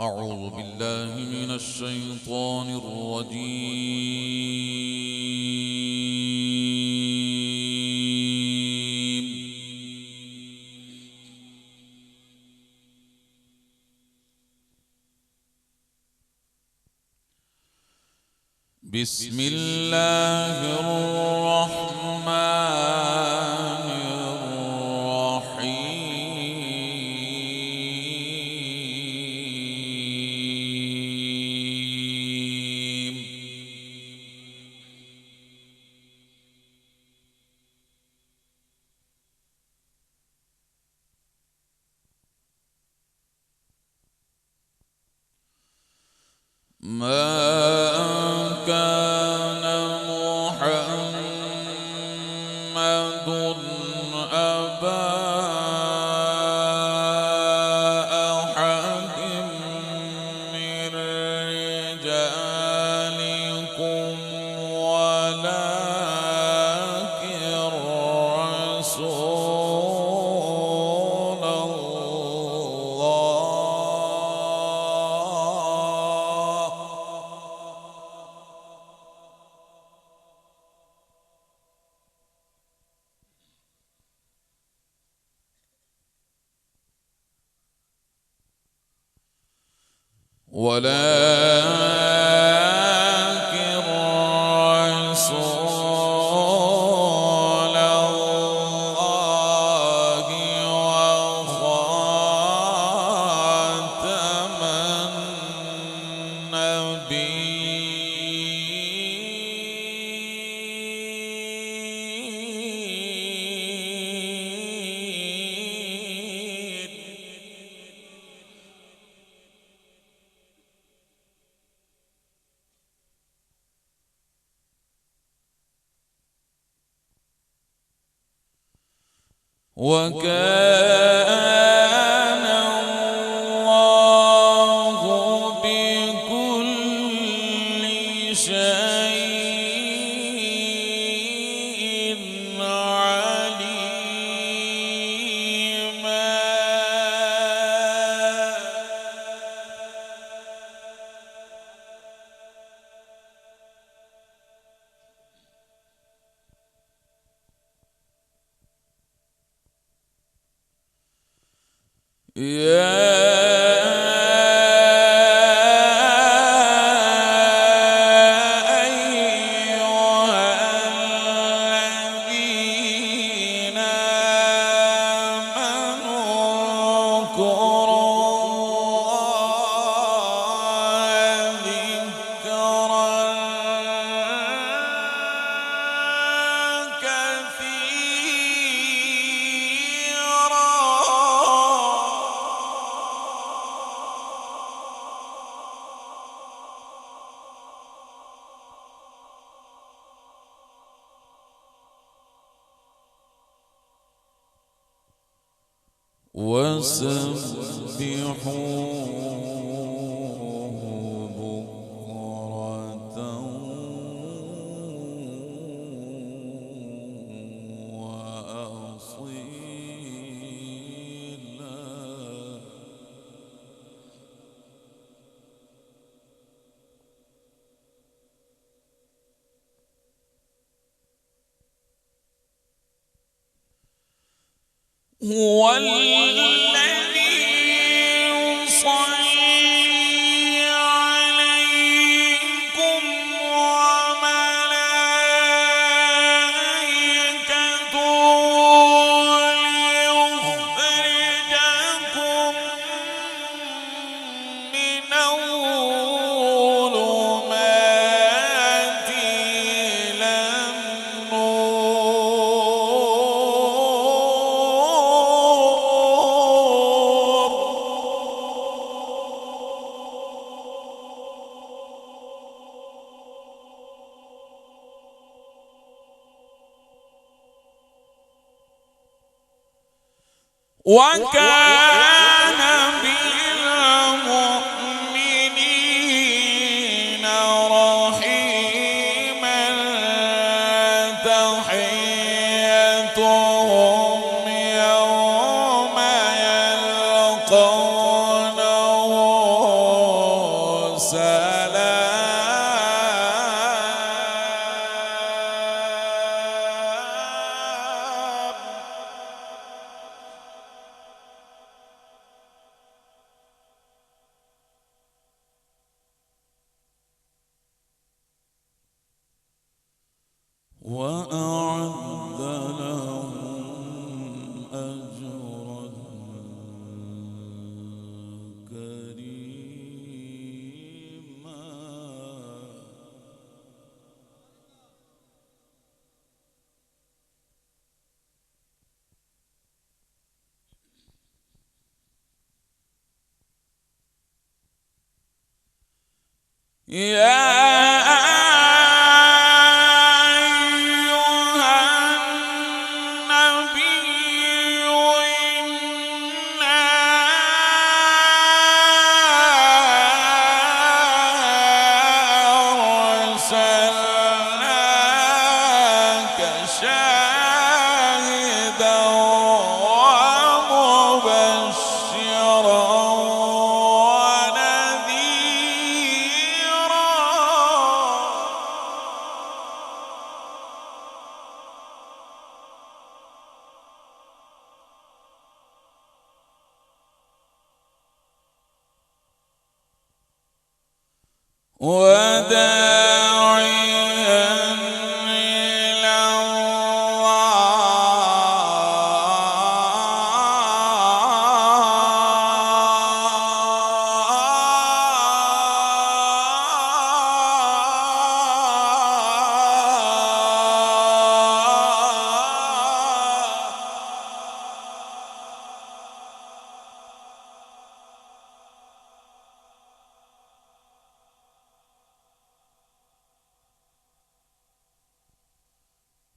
أعوذ بالله من الشيطان الرجيم. بسم الله الرحمن الرحيم. ما كان محمد أبا أحد من رجالكم ولكن رسول الله وخاتم النبيين. وكان الله بكل شيء عليما. يا أيها الذين آمنوا اذكروا الله ذكرا وسبحوه بكرة وأصيلا. هو الذي يصلي عليكم وملائكته ليخرجكم من الظلمات إلى وكان بالمؤمنين رحيما. تحيتهم يوم يلقونه وأعد لهم أجرا كريما. يا شاهدا ومبشرا ونذيرا. وداعيا إلى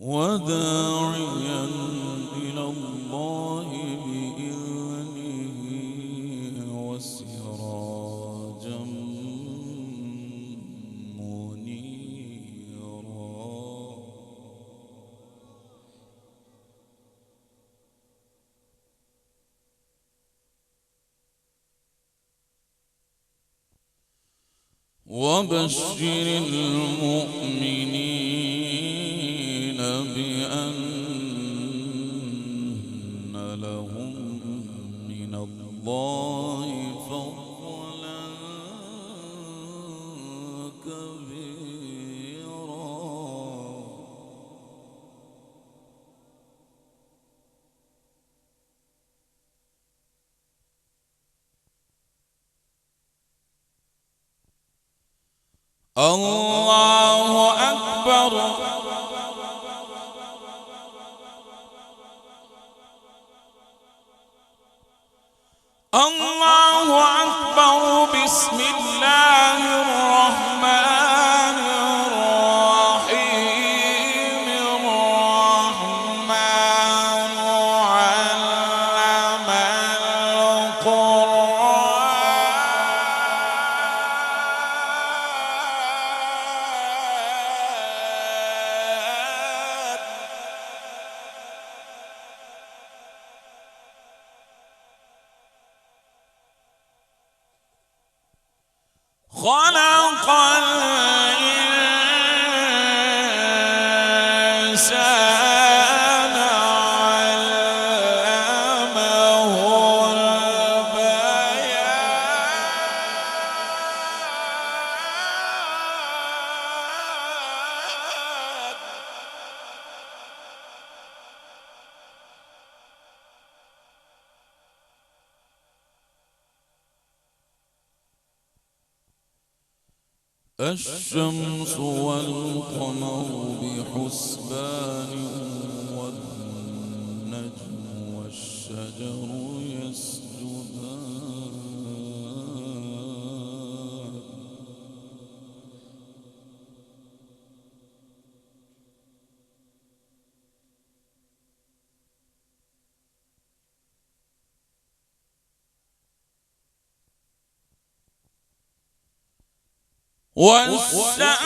وداعيا إلى الله بإذنه وسراجا منيرا. وبشر المؤمنين بأن لهم من الله فضلا كبيرا. الله أكبر. الله أكبر. بسم الله الرحمن الرحيم. الرحمن علم خلق الإنسان علمه البيان. الشمس والقمر بحسبان والنجم والشجر يسجدان. والسماء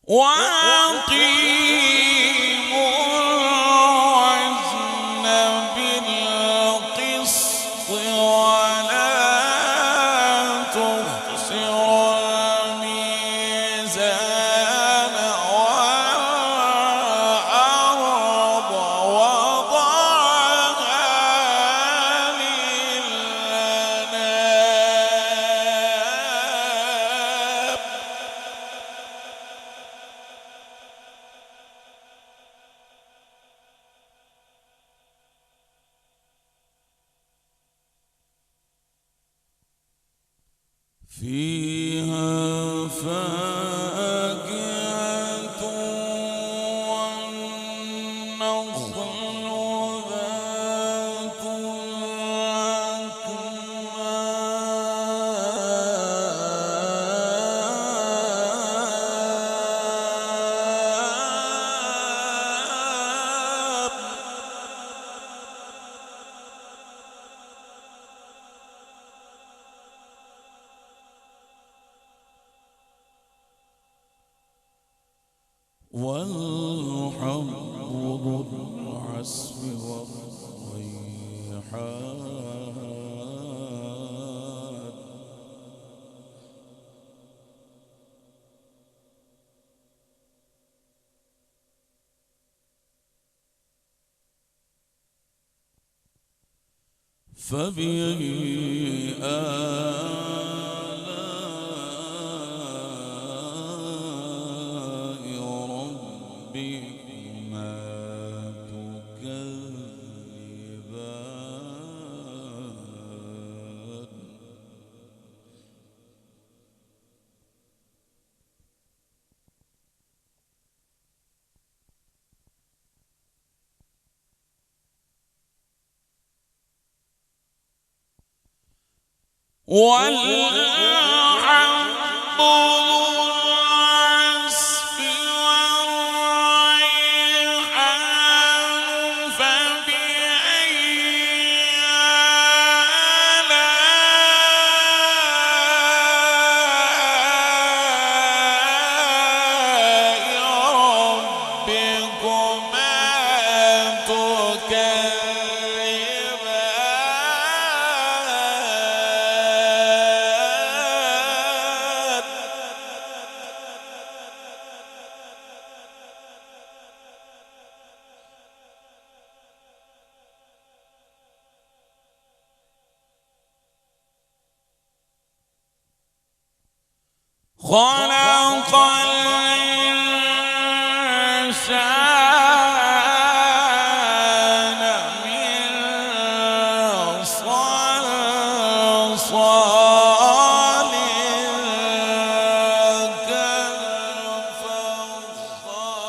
وأقيموا الوزن بالقسط ولا تخسروا الميزان والأرض وضعها للأنام فيها فاكهة والنخل ذات والحب ذو العصف والريحان فبأي آلاء ربكما تكذبان والحب ذو العصف والريحان فبأي آلاء ربكما تكذبان خلق الإنسان من صلصال كالفخار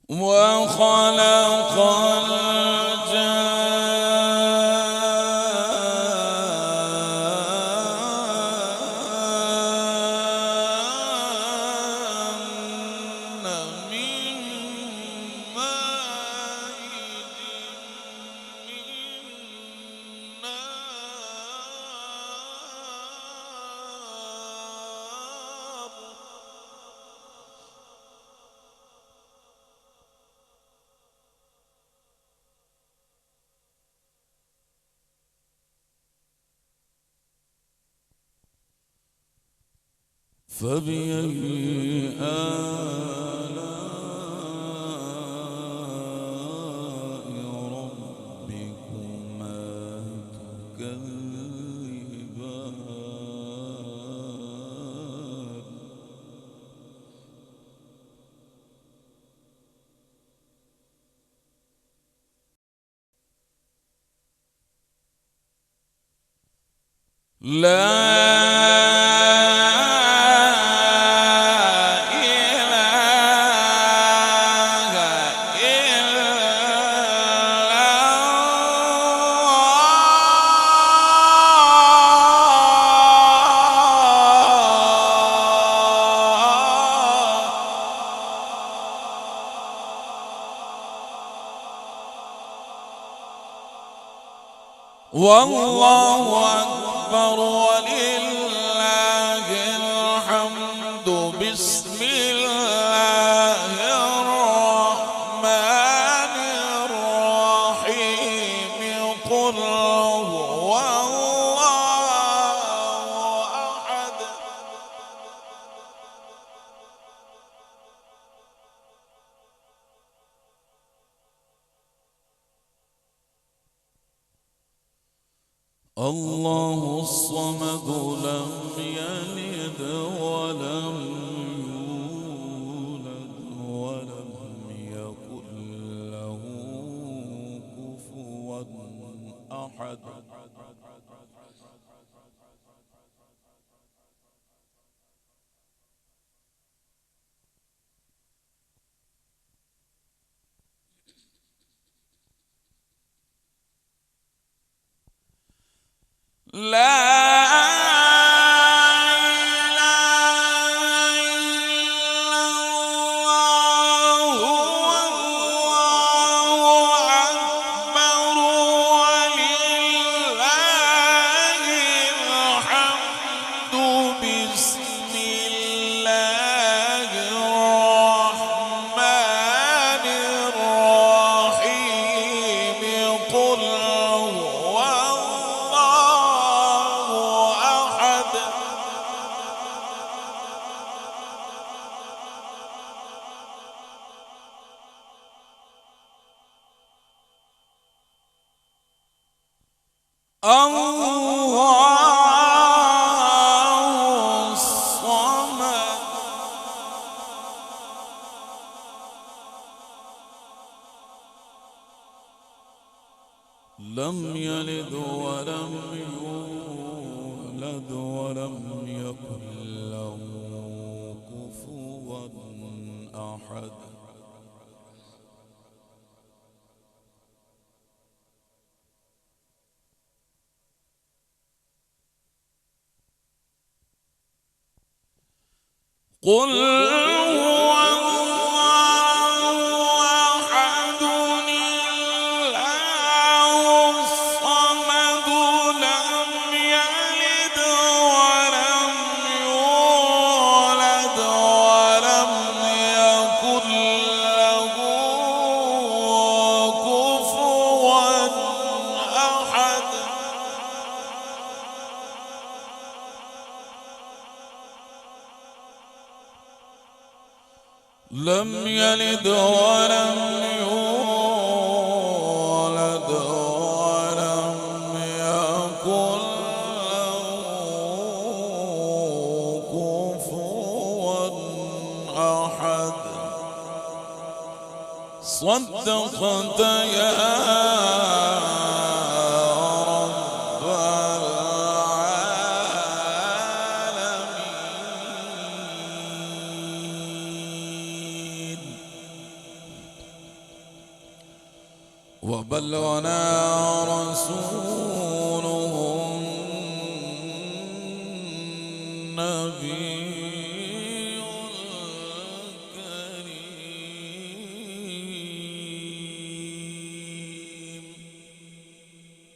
وخلق الجان من مارج من نار فبأي آلاء ربكما تكذبان والله أكبر ولله الحمد. بسم الله الرحمن الرحيم. قل هو الله أحد. الله الصمد لم يلد ولم يولد ولم يكن له كفوا أحد. لا الله الصمد لم يلد ولم يولد ولم يكن له كفوا أحد. قل هو الله أحد الله الصمد لم يلد ولم يولد ولم يكن له كفوا أحد. لم يلد ولم يولد ولم يكن له كفوا أحد. صدقت يا رب العالمين. وبلغنا رسوله النبي